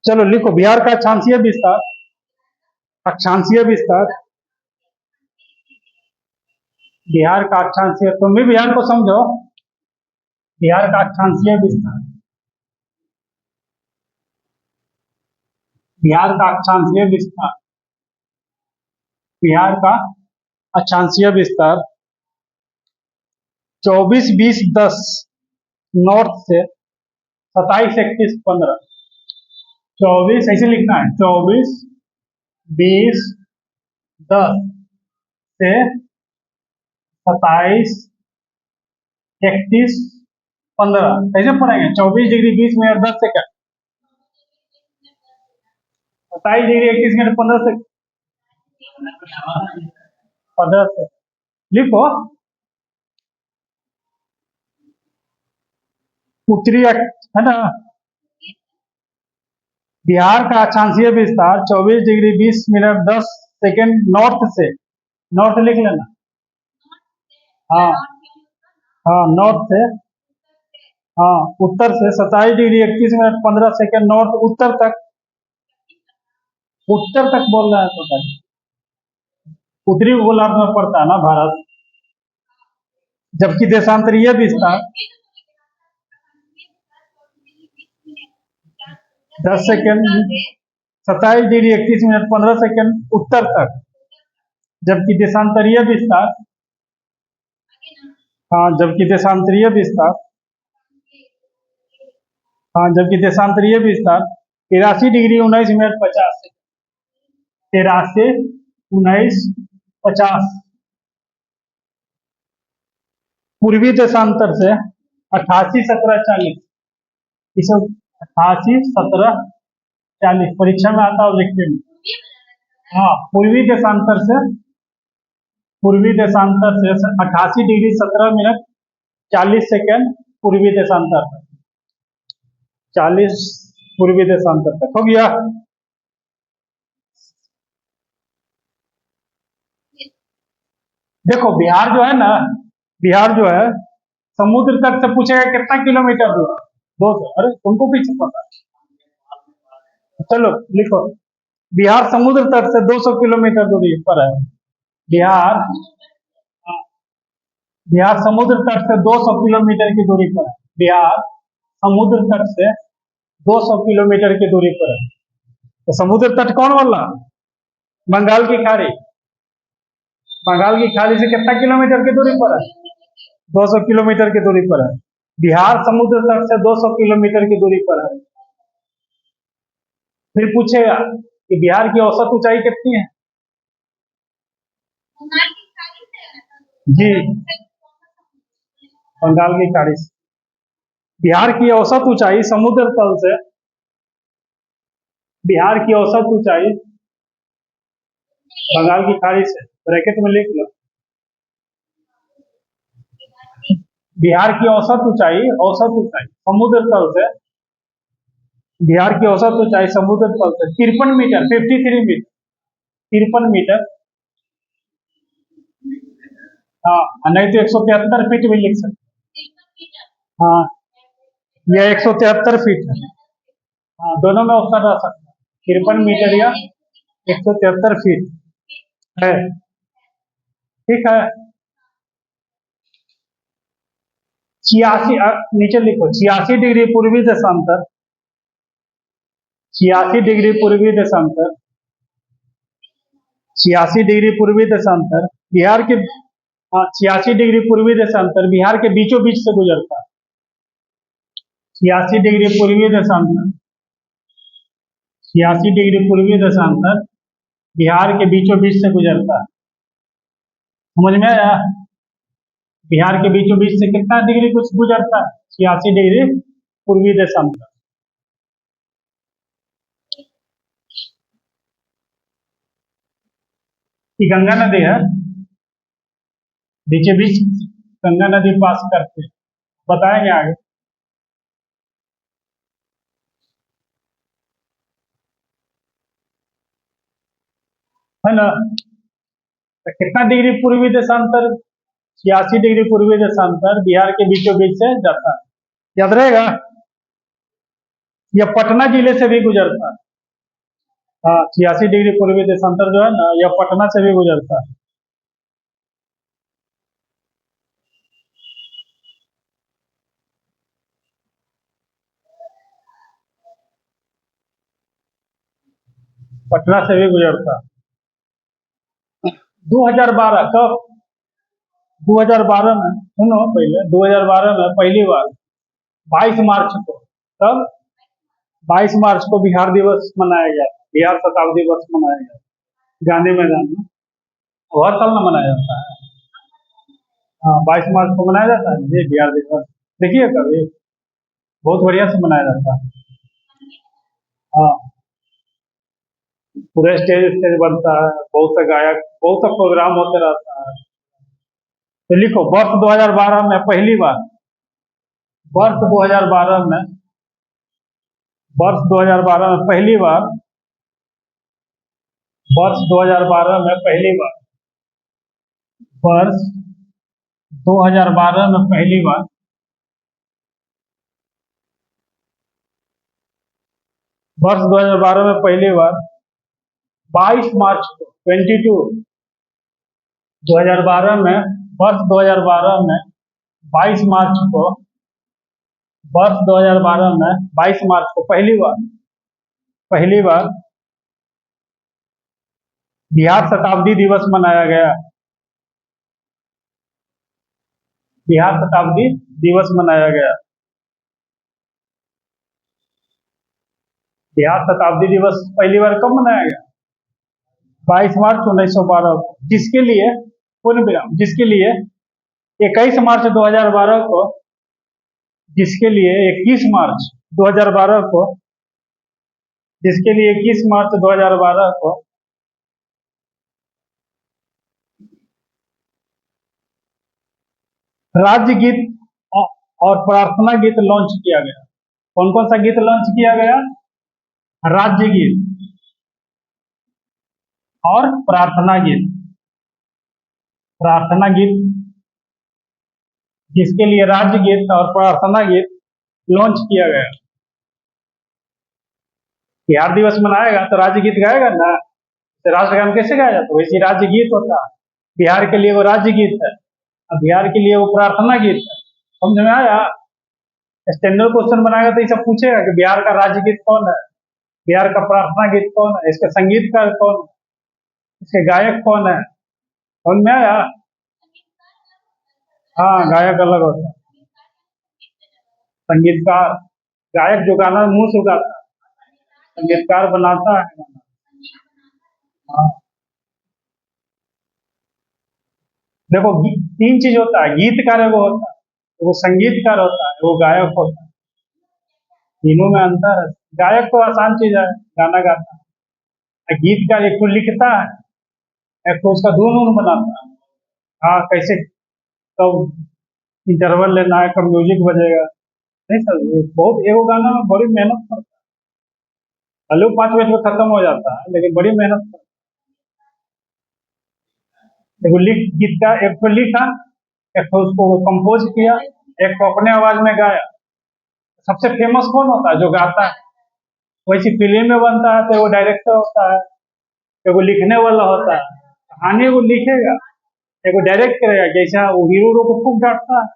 चलो लिखो बिहार का अक्षांशीय विस्तार। अक्षांशीय विस्तार, बिहार का अक्षांशीय, तुम भी बिहार को समझो। बिहार का अक्षांशीय विस्तार, बिहार का अक्षांशीय विस्तार, बिहार का अक्षांशीय विस्तार 24, 20, 10 नॉर्थ से 27, 31, 15। 24 ऐसे लिखना है, 24, 20, 10 से 27, 31, 15 कैसे पढ़ेंगे? 24 degree 20 minute 10 second, 27 degree 31 minute 15 second, 15 से लिखो। उत्तरी है ना, बिहार का अक्षांशीय विस्तार 24 डिग्री 20 मिनट 10 सेकंड नॉर्थ से, नॉर्थ लिख लेना। हाँ हाँ, नॉर्थ से, हाँ उत्तर से 27 डिग्री 31 मिनट 15 सेकंड नॉर्थ, उत्तर तक, उत्तर तक बोल रहा है तो तक। उत्तरी गोलार्ध में पड़ता है ना भारत, जबकि देशांतरीय विस्तार 10 सेकंड 27 डिग्री 31 मिनट 15 सेकंड उत्तर तक, जबकि देशांतरीय विस्तार, हाँ जबकि देशांतरीय विस्तार, हाँ जबकि देशांतरीय विस्तार 83 डिग्री 19 मिनट 50 सेकंड, 83, 19, 50। पूर्वी देशांतर से 88, 17, 40, इसे 88, 17, 40 परीक्षा में आता है लिखने में। हाँ पूर्वी देशांतर से, पूर्वी देशांतर से 88 डिग्री 17 मिनट 40 सेकंड पूर्वी देशांतर तक, 40 पूर्वी देशांतर तक हो गया। देखो बिहार जो है ना, बिहार जो है समुद्र तट से पूछेगा कितना किलोमीटर दूर, 200। अरे तुमको पीछे पता है। चलो लिखो, बिहार समुद्र तट से 200 किलोमीटर दूरी पर है। बिहार, बिहार समुद्र तट से 200 किलोमीटर की दूरी पर है। बिहार समुद्र तट से 200 किलोमीटर की दूरी पर है। तो समुद्र तट कौन वाला? बंगाल की खाड़ी। बंगाल की खाड़ी से कितना किलोमीटर की दूरी पर है? 200 किलोमीटर की दूरी पर है। बिहार समुद्र तट से 200 किलोमीटर की दूरी पर है। फिर पूछेगा कि बिहार की औसत ऊंचाई कितनी है? जी, बंगाल की खाड़ी से। बिहार की औसत ऊंचाई समुद्र तल से, बिहार की औसत ऊंचाई बंगाल की खाड़ी से, ब्रैकेट में लिख लो, बिहार की औसत ऊंचाई, औसत ऊंचाई समुद्र तल से, बिहार की औसत ऊंचाई समुद्र तल से 53 मीटर, 53 मीटर, 53 मीटर। हाँ नहीं तो 173 फीट भी लिख सकते। हाँ यह 173 फीट है। हाँ दोनों में ऑप्शन रह सकता है, 53 मीटर या 173 फीट है। ठीक है, 86, नीचे लिखो 86 डिग्री पूर्वी देशांतर, 86 डिग्री पूर्वी देशांतर, 86 डिग्री पूर्वी देशांतर बिहार के, 86 डिग्री पूर्वी देशांतर बिहार के बीचों बीच से गुजरता है। 86 डिग्री पूर्वी देशांतर, 86 डिग्री पूर्वी देशांतर बिहार के बीचों बीच से गुजरता है। समझ में आया? बिहार के बीचों बीच से कितना डिग्री कुछ गुजरता है? 86 डिग्री पूर्वी देशांतर। ये गंगा नदी है, बीचों बीच गंगा नदी पास करते हैं, बताएंगे आगे। है ना, तो कितना डिग्री पूर्वी देशांतर? 86 डिग्री पूर्वी देशांतर बिहार के बीचों बीच से जाता है, याद रहेगा। यह पटना जिले से भी गुजरता है। हाँ, 86 डिग्री पूर्वी देशांतर जो है ना, यह पटना से भी गुजरता है। पटना से भी गुजरता है। 2012 कब? 2012 में, सुनो पहले, 2012 में पहली बार 22 मार्च को, तब 22 मार्च को बिहार दिवस मनाया गया, बिहार शताब्दी वर्ष मनाया गया गांधी मैदान में। वो हर साल ना मनाया जाता है। हाँ, 22 मार्च को मनाया जाता है ये बिहार दिवस। देखिए कभी, बहुत बढ़िया से मनाया जाता है। हाँ, पूरे स्टेज स्टेज बनता है, बहुत से गायक, बहुत सा प्रोग्राम होते रहता है। तो लिखो, वर्ष 2012 में पहली बार, वर्ष 2012 में, वर्ष 2012 में पहली बार, वर्ष 2012 में पहली बार, वर्ष 2012 में पहली बार, वर्ष 2012 में पहली बार 22 मार्च को, 2012 में, वर्ष 2012 में 22 मार्च को, वर्ष 2012 में 22 मार्च को पहली बार बिहार शताब्दी दिवस मनाया गया। बिहार शताब्दी दिवस मनाया गया। बिहार शताब्दी दिवस पहली बार कब मनाया गया? 22 मार्च 1912 को। जिसके लिए, पूर्ण विराम, जिसके लिए 21 मार्च 2012 को, जिसके लिए 21 मार्च 2012 को, जिसके लिए 21 मार्च 2012 को राज्य गीत और प्रार्थना गीत लॉन्च किया गया। कौन कौन सा गीत लॉन्च किया गया? राज्य गीत और प्रार्थना गीत। प्रार्थना गीत, जिसके लिए राज्य गीत और प्रार्थना गीत लॉन्च किया गया। बिहार दिवस मनाएगा तो राज्य गीत गाएगा ना, तो राष्ट्रगान कैसे गाया जाता है? वैसे राज्य गीत होता है। बिहार के लिए वो राज्य गीत है, और बिहार के लिए वो प्रार्थना गीत है। समझ में आया? स्टैंडर्ड क्वेश्चन बनाएगा तो ये सब पूछेगा कि बिहार का राज्य गीत कौन है, बिहार का प्रार्थना गीत कौन है, इसके संगीतकार कौन है, इसके गायक कौन है। समझ में आया? हाँ, गायक अलग होता है, संगीतकार, गायक जो गाना मुंह से गाता है, संगीतकार बनाता है गाना। हाँ, देखो, 3 चीज होता है, गीतकार एगो होता है, वो संगीतकार होता है, वो गायक होता है। तीनों में अंतर है। गायक तो आसान चीज है, गाना गाता है। गीतकार एक तो लिखता है, एक तो उसका धुन वुन बनाता है। हाँ, कैसे कब इंटरवल लेना है, कब म्यूजिक बजेगा, नहीं सर, ये बहुत, एगो गाना में बड़ी मेहनत करता है। हेलो 5 मिनट में खत्म हो जाता है, लेकिन बड़ी मेहनत करता है। एगो लिख, गीत का एक तो लिखा, एक तो उसको कंपोज किया, एक तो अपने आवाज में गाया। सबसे फेमस कौन होता है? जो गाता है। वैसी फिल्म में बनता है तो वो डायरेक्टर होता है, एगो लिखने वाला होता है, कहानी वो लिखेगा, एगो डायरेक्ट करेगा। जैसा वो हीरो को खूब डांटता है।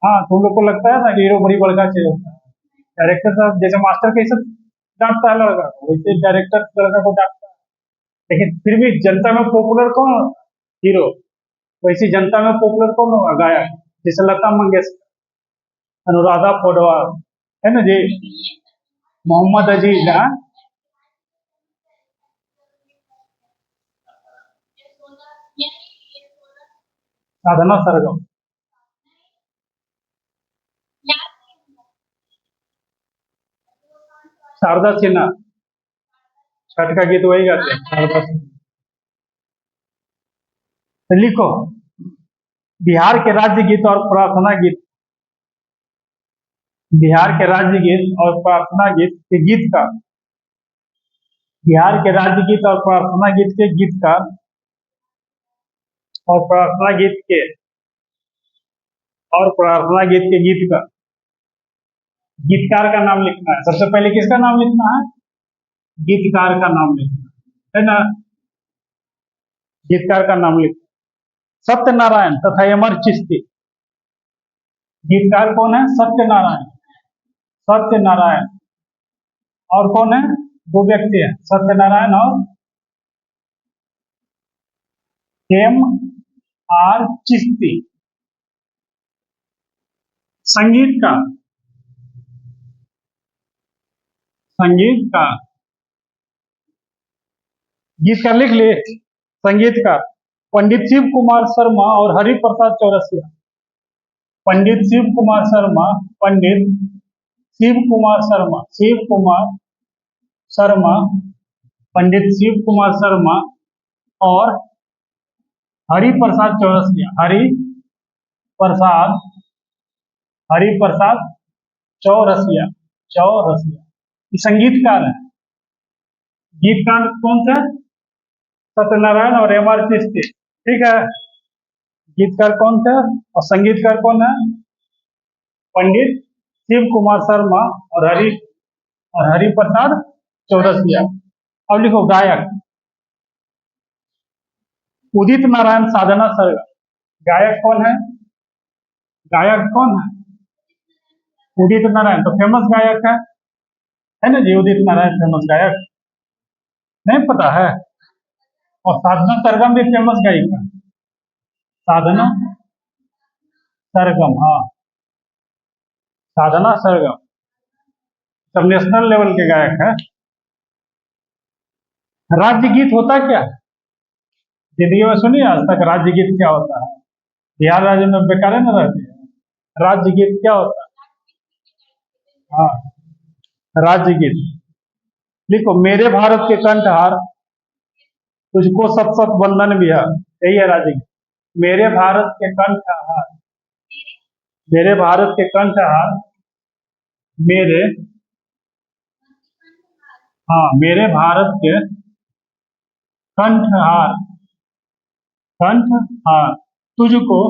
हाँ, तुम लोग को लगता है ना कि हीरो बड़ी बड़का चीज होता है। डायरेक्टर साहब जैसे मास्टर कैसे डांटता है लड़का को, वैसे डायरेक्टर लड़का को डांटता है। लेकिन फिर भी जनता में पॉपुलर कौन होता है? हीरो। वैसी जनता में पॉपुलर कौन होगा? गायक। जैसे लता मंगेशकर, अनुराधा पौडवाल, है ना जी, मोहम्मद अजीज, हाँ, साधना सरगम, शारदा सिन्हा। छठ का गीत वही गाते हैं, शारदा सिन्हा। तो लिखो, बिहार के राज्य गीत और प्रार्थना गीत, बिहार के राज्य गीत और प्रार्थना गीत के गीतकार, बिहार के राज्य गीत और प्रार्थना गीत के गीतकार, और प्रार्थना गीत के, और प्रार्थना गीत के गीतकार गीतकार का नाम लिखना है। सबसे पहले किसका नाम लिखना है? गीतकार का नाम लिखना है ना। गीतकार का नाम लिख, सत्यनारायण तथा अमर चिश्ती। गीतकार कौन है? सत्यनारायण। सत्यनारायण। और कौन है? दो व्यक्ति है, सत्यनारायण और एम आर चिश्ती। संगीत का, संगीत का, गीत का लिख लिए। संगीत का पंडित शिव कुमार शर्मा और हरि प्रसाद चौरसिया। पंडित शिव कुमार शर्मा, पंडित शिव कुमार शर्मा, शिव कुमार शर्मा, पंडित शिव कुमार शर्मा और हरि प्रसाद चौरसिया। प्रसाद हरि प्रसाद चौरसिया। चौरसिया ये संगीतकार है। गीतकार कौन सा? सत्यनारायण और एम आर चिश्ती। ठीक है। गीतकार कौन थे और संगीतकार कौन है? पंडित शिव कुमार शर्मा और हरि प्रसाद चौरसिया। अब लिखो गायक, उदित नारायण साधना सरगम। गायक कौन है? गायक कौन है? उदित नारायण तो फेमस गायक है ना जी। उदित नारायण फेमस गायक, नहीं पता है? और साधना सरगम भी फेमस गायिका। साधना सरगम, हाँ, साधना सरगम सब नेशनल लेवल के गायक है। राज्य गीत होता क्या? जिंदगी में सुनिए आज तक राज्य गीत क्या होता है? बिहार राज्य में बेकार न रहते हैं। राज्य गीत क्या होता है? हाँ, राज्य गीत लिखो। मेरे भारत के कंठहार, तुझको सत सत वंदन बिहार। यही है राज्य गीत। मेरे भारत के कंठहार, मेरे भारत के कंठहार, मेरे, हाँ, मेरे भारत के कंठहार, कंठहार, तुझको,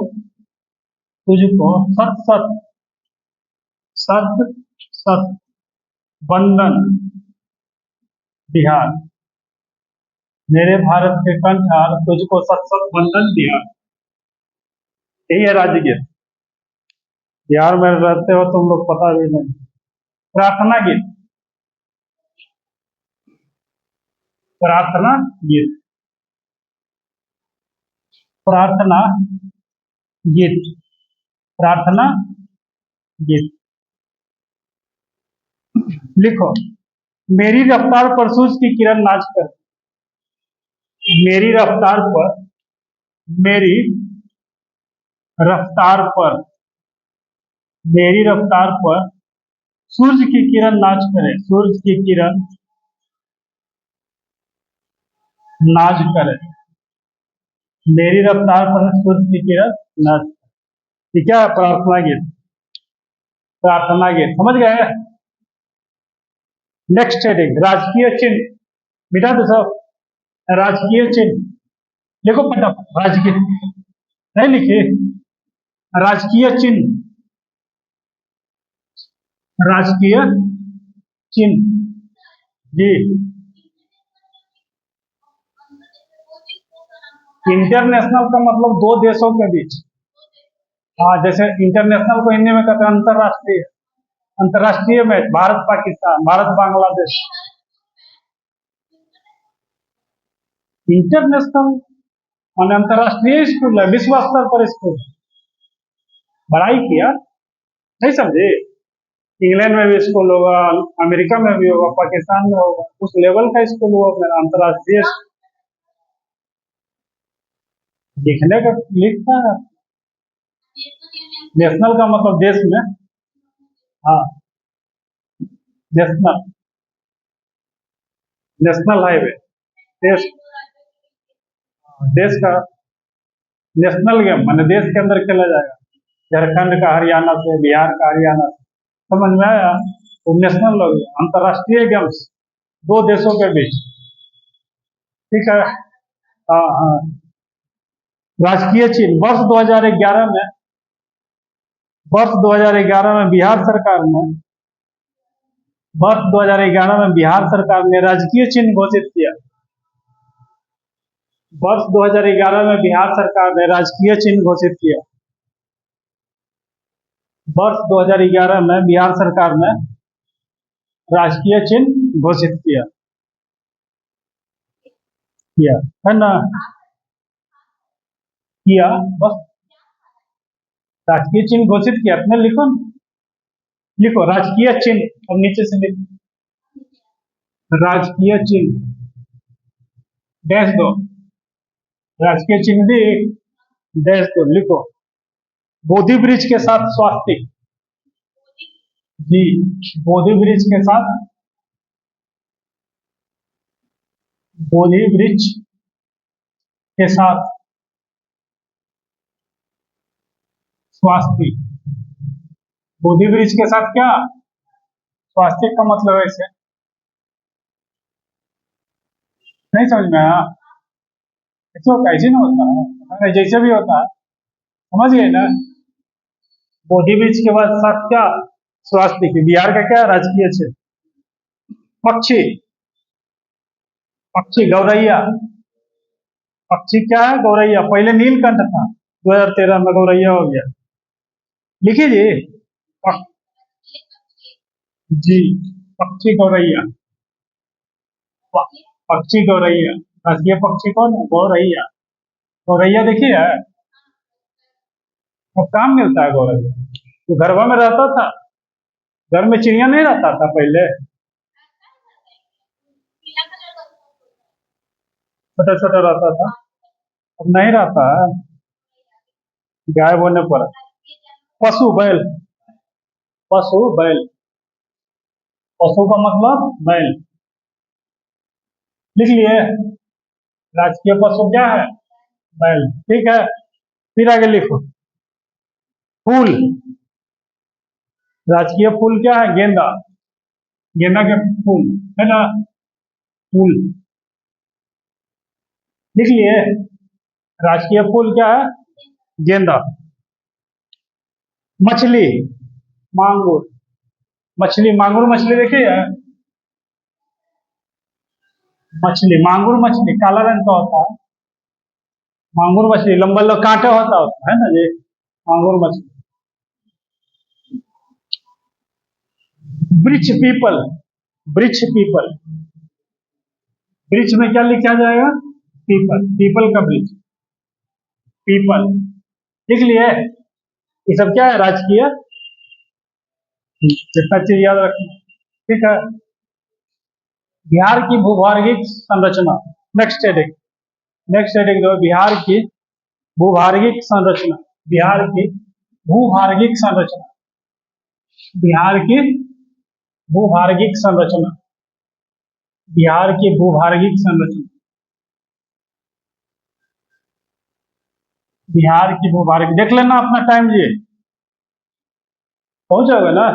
तुझको सत सत, सत सत वंदन बिहार। मेरे भारत के कंठहार, तुझको सत सत वंदन बिहार। यही है राज्य गीत। बिहार में रहते हो तुम लोग, पता भी नहीं। प्रार्थना गीत, प्रार्थना गीत, प्रार्थना गीत, प्रार्थना गीत लिखो। मेरी रफ्तार पर सूरज की किरण नाच कर। मेरी रफ्तार पर, मेरी रफ्तार पर, मेरी रफ्तार पर सूरज की किरण नाच करे। सूरज की किरण नाच करे। मेरी रफ्तार पर सूरज की किरण नाच। ये क्या है? प्रार्थना गीत। प्रार्थना गीत समझ गए? नेक्स्ट हेडिंग राजकीय चिन्ह। मिटा दो सब। राजकीय चिन्ह लिखो फटाफट। राजकीय नहीं लिखे? राजकीय चिन्ह, राजकीय चिन्ह जी। इंटरनेशनल का मतलब दो देशों के बीच। हाँ, जैसे इंटरनेशनल को हिंदी में कहते हैं अंतरराष्ट्रीय। अंतरराष्ट्रीय मैच, भारत पाकिस्तान, भारत बांग्लादेश। इंटरनेशनल माने अंतरराष्ट्रीय स्कूल है, विश्व स्तर पर स्कूल। बड़ाई किया, नहीं समझे? इंग्लैंड में भी स्कूल होगा, अमेरिका में भी होगा, पाकिस्तान में होगा, उस लेवल का स्कूल हुआ मेरा अंतरराष्ट्रीय। लिखने का लिखता है। नेशनल का मतलब देश में, हाँ, नेशनल, नेशनल हाईवे, देश, देश का नेशनल गेम माने देश के अंदर खेला जाएगा। झारखंड का हरियाणा से, बिहार का हरियाणा से, समझ में आया? तो नेशनल हो गया। अंतरराष्ट्रीय गेम्स दो देशों के बीच। ठीक है। हाँ हाँ। राजकीय चिन्ह वर्ष 2011 में, वर्ष 2011 में बिहार सरकार ने वर्ष 2011 में बिहार सरकार ने राजकीय चिन्ह घोषित किया। वर्ष 2011 में बिहार सरकार ने राजकीय चिन्ह घोषित किया। वर्ष 2011 में बिहार सरकार ने राजकीय चिन्ह घोषित किया है ना, किया बस राजकीय चिन्ह घोषित किया। अपने लिखो लिखो राजकीय चिन्ह, अब नीचे से लिखो राजकीय चिन्ह डैश दो, राजकीय चिन्ह दी डैश दो, लिखो बोधि वृक्ष के साथ स्वास्तिक जी, बोधि वृक्ष के साथ, बोधि वृक्ष के साथ स्वास्तिक, बोधि वृक्ष के साथ क्या स्वास्तिक का मतलब है इसे नहीं समझ में आया? ऐसे होता है, ऐसे ना होता है, जैसे भी होता है समझ गए ना। बोधि वृक्ष के बाद साथ क्या स्वास्तिक, बिहार का क्या राजकीय चिन्ह। पक्षी, पक्षी गौरैया, पक्षी क्या है गौरैया, पहले नीलकंठ था 2013 में गौरैया हो गया। लिखिए जी जी, पक्षी गौरैया, पक्षी गौरैया, राजकीय पक्षी कौन है गौरैया। गौरैया देखिए अब काम मिलता है गौरैया, तो घरवा में रहता था, घर में चिड़िया नहीं रहता था पहले, छोटा छोटा रहता था, अब नहीं रहता है, गायब होने पर। पशु बैल, पशु बैल, पशु का मतलब बैल, लिख लिए राजकीय पशु क्या है बैल, ठीक है। फिर आगे लिखो फूल, राजकीय फूल क्या है गेंदा, गेंदा के फूल है ना, फूल लिख लिए। राजकीय फूल क्या है गेंदा। मछली मांगुर, मछली मांगुर मछली देखिए, मछली मांगुर मछली काला रंग का होता है, मांगुर मछली लंबा लंबा कांटा होता है ना ये मांगुर मछली। वृक्ष पीपल, वृक्ष पीपल, वृक्ष में क्या लिखा जाएगा पीपल, पीपल का वृक्ष, पीपल लिख लिए। ये सब क्या है राजकीय, जितना चीज याद रखना, ठीक है। बिहार की भूभार्गिक संरचना, नेक्स्ट हेडिंग, नेक्स्ट हेडिंग दो बिहार की भूभार्गिक संरचना, बिहार की भूभार्गिक संरचना, बिहार की भूभार्गिक संरचना, बिहार की भूभार्गिक संरचना, बिहार की भूभार्गिक देख लेना अपना टाइम जी, पहुंच जाओगे ना।